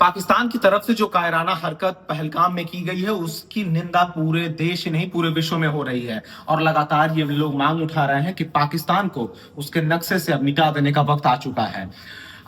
पाकिस्तान की तरफ से जो कायराना हरकत पहलगाम में की गई है उसकी निंदा पूरे देश नहीं पूरे विश्व में हो रही है और लगातार ये लोग मांग उठा रहे हैं कि पाकिस्तान को उसके नक्शे से अब मिटा देने का वक्त आ चुका है।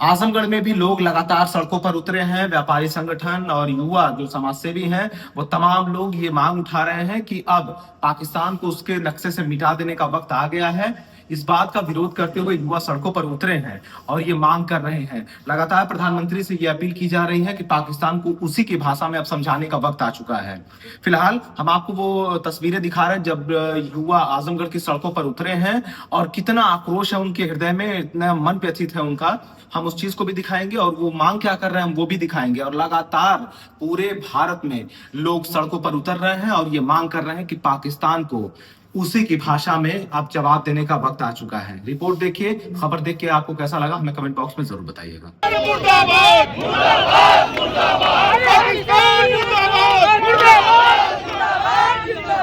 आजमगढ़ में भी लोग लगातार सड़कों पर उतरे हैं। व्यापारी संगठन और युवा जो समाजसेवी हैं वो तमाम लोग ये मांग उठा रहे हैं कि अब पाकिस्तान को उसके नक्शे से मिटा देने का वक्त आ गया है। इस बात का विरोध करते हुए युवा सड़कों पर उतरे हैं और ये मांग कर रहे हैं। लगातार प्रधानमंत्री से ये अपील की जा रही है कि पाकिस्तान को उसी की भाषा में अब समझाने का वक्त आ चुका है। फिलहाल हम आपको वो तस्वीरें दिखा रहे हैं जब युवा आजमगढ़ की सड़कों पर उतरे हैं और कितना आक्रोश है उनके हृदय में, इतना मन व्यथित है उनका। हम उस चीज को भी दिखाएंगे और वो मांग क्या कर रहे हैं हम वो भी दिखाएंगे। और लगातार पूरे भारत में लोग सड़कों पर उतर रहे हैं और ये मांग कर रहे हैं कि पाकिस्तान को उसी की भाषा में अब जवाब देने का वक्त आ चुका है। रिपोर्ट देखिए, खबर देख के आपको कैसा लगा हमें कमेंट बॉक्स में जरूर बताइएगा। मुर्दाबाद मुर्दाबाद मुर्दाबाद पाकिस्तान मुर्दाबाद मुर्दाबाद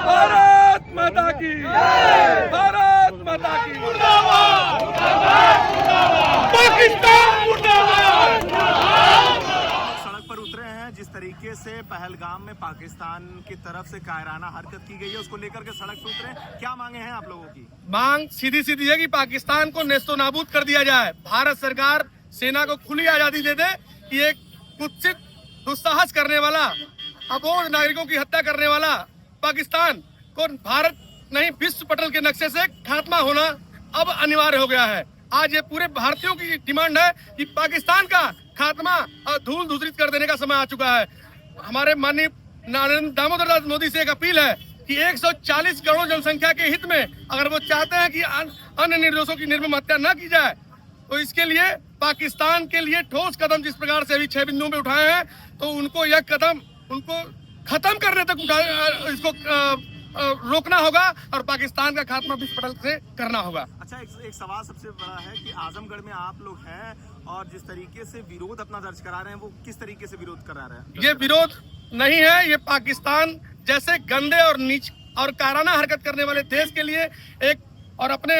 भारत माता की जय, भारत माता की मुर्दाबाद मुर्दाबाद मुर्दाबाद पाकिस्तान मुर्दाबाद। सड़क पर उतरे हैं। जिस तरीके से पहलगाम में पाकिस्तान की तरफ से कायराना हरकत की गई है उसको लेकर के सड़क पर उतरे, क्या मांगे हैं आप लोगों की? मांग सीधी सीधी है कि पाकिस्तान को नेस्तो नाबूद कर दिया जाए। भारत सरकार सेना को खुली आजादी दे दे कि एक कुत्सित दुस्साहस करने वाला, अबोध नागरिकों की हत्या करने वाला पाकिस्तान को भारत नहीं विश्व पटल के नक्शे से खात्मा होना अब अनिवार्य हो गया है। आज ये पूरे भारतीयों की डिमांड है कि पाकिस्तान का खात्मा और धूल धूसरित कर देने का समय आ चुका है। हमारे माननीय नरेंद्र दामोदर दास मोदी से एक अपील है कि 140 करोड़ जनसंख्या के हित में अगर वो चाहते हैं कि अन्य निर्दोषों की निर्मम हत्या न की जाए तो इसके लिए पाकिस्तान के लिए ठोस कदम जिस प्रकार से अभी 6 बिंदुओं पे उठाए हैं तो उनको यह कदम उनको खत्म करने तक इसको रोकना होगा और पाकिस्तान का खात्मा विश्व पटल से करना होगा। अच्छा, एक सवाल सबसे बड़ा है कि आजमगढ़ में आप लोग हैं और जिस तरीके से विरोध अपना दर्ज करा रहे हैं वो किस तरीके से विरोध करा रहे हैं? ये विरोध नहीं है, ये पाकिस्तान जैसे गंदे और नीच और कायराना हरकत करने वाले देश के लिए एक और अपने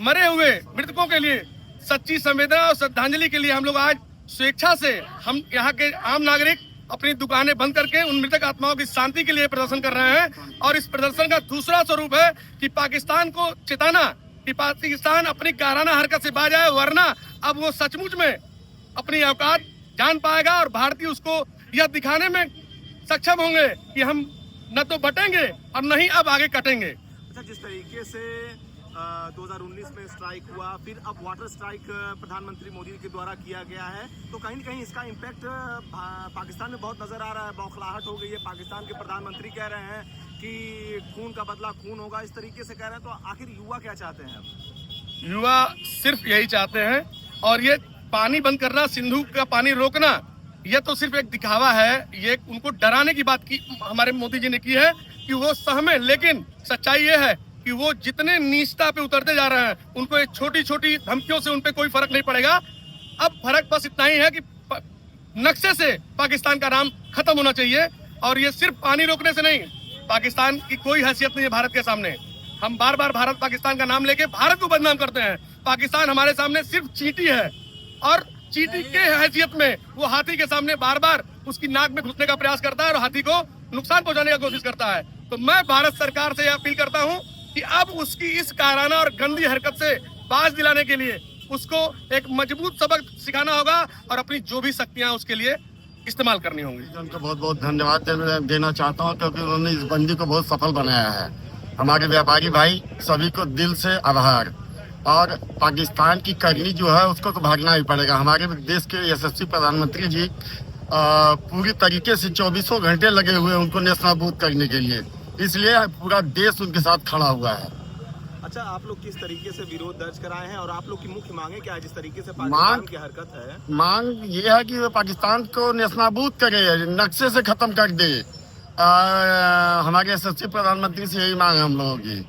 मरे हुए मृतकों के लिए सच्ची संवेदना और श्रद्धांजलि के लिए हम लोग आज स्वेच्छा से हम यहाँ के आम नागरिक अपनी दुकानें बंद करके उन मृतक आत्माओं की शांति के लिए प्रदर्शन कर रहे हैं। और इस प्रदर्शन का दूसरा स्वरूप है कि पाकिस्तान को चेताना कि पाकिस्तान अपनी कायराना हरकत से बाज आए, वरना अब वो सचमुच में अपनी औकात जान पाएगा और भारतीय उसको यह दिखाने में सक्षम होंगे कि हम न तो बटेंगे और नहीं अब आगे कटेंगे। अच्छा, जिस तरीके से 2019 में स्ट्राइक हुआ, फिर अब वाटर स्ट्राइक प्रधानमंत्री मोदी के द्वारा किया गया है, तो कहीं न कहीं इसका इम्पैक्ट पाकिस्तान में बहुत नजर आ रहा है। बौखलाहट हो गई है। पाकिस्तान के प्रधानमंत्री कह रहे हैं कि खून का बदला खून होगा, इस तरीके से कह रहे हैं। तो आखिर युवा क्या चाहते हैं अब? युवा सिर्फ यही चाहते हैं और ये पानी बंद करना, सिंधु का पानी रोकना, ये तो सिर्फ एक दिखावा है। ये उनको डराने की बात की हमारे मोदी जी ने की है कि वो सहमे, लेकिन सच्चाई ये है कि वो जितने नीचता पे उतरते जा रहे हैं उनको एक छोटी छोटी धमकियों से उनपे कोई फर्क नहीं पड़ेगा। अब फर्क बस इतना ही है कि नक्शे से पाकिस्तान का नाम खत्म होना चाहिए। और ये सिर्फ पानी रोकने से नहीं, पाकिस्तान की कोई हैसियत नहीं है भारत के सामने। हम बार बार भारत पाकिस्तान का नाम लेके भारत को बदनाम करते हैं। पाकिस्तान हमारे सामने सिर्फ चींटी है और चींटी के हैसियत में वो हाथी के सामने बार बार उसकी नाक में घुसने का प्रयास करता है और हाथी को नुकसान पहुंचाने की कोशिश करता है। तो मैं भारत सरकार से यह अपील करता हूं कि अब उसकी इस कायराना और गंदी हरकत से बाज दिलाने के लिए उसको एक मजबूत सबक सिखाना होगा और अपनी जो भी शक्तियां उसके लिए इस्तेमाल करनी होंगी। उनको बहुत बहुत धन्यवाद देना चाहता हूं क्योंकि उन्होंने इस बंदी को बहुत सफल बनाया है। हमारे व्यापारी भाई सभी को दिल से आभार। और पाकिस्तान की करनी जो है उसको तो भागना ही पड़ेगा। हमारे देश के यशस्वी प्रधानमंत्री जी पूरी तरीके से 24 घंटे लगे हुए हैं उनको नेस्तनाबूद करने के लिए, इसलिए पूरा देश उनके साथ खड़ा हुआ है। अच्छा, आप लोग किस तरीके से विरोध दर्ज कराए हैं और आप लोग की मुख्य मांगे क्या है? जिस तरीके से पाकिस्तान की हरकत है, मांग ये है कि वो पाकिस्तान को नेस्तनाबूद करे, नक्शे से खत्म कर दे। हमारे यशस्वी प्रधानमंत्री से यही मांग है हम लोगों की।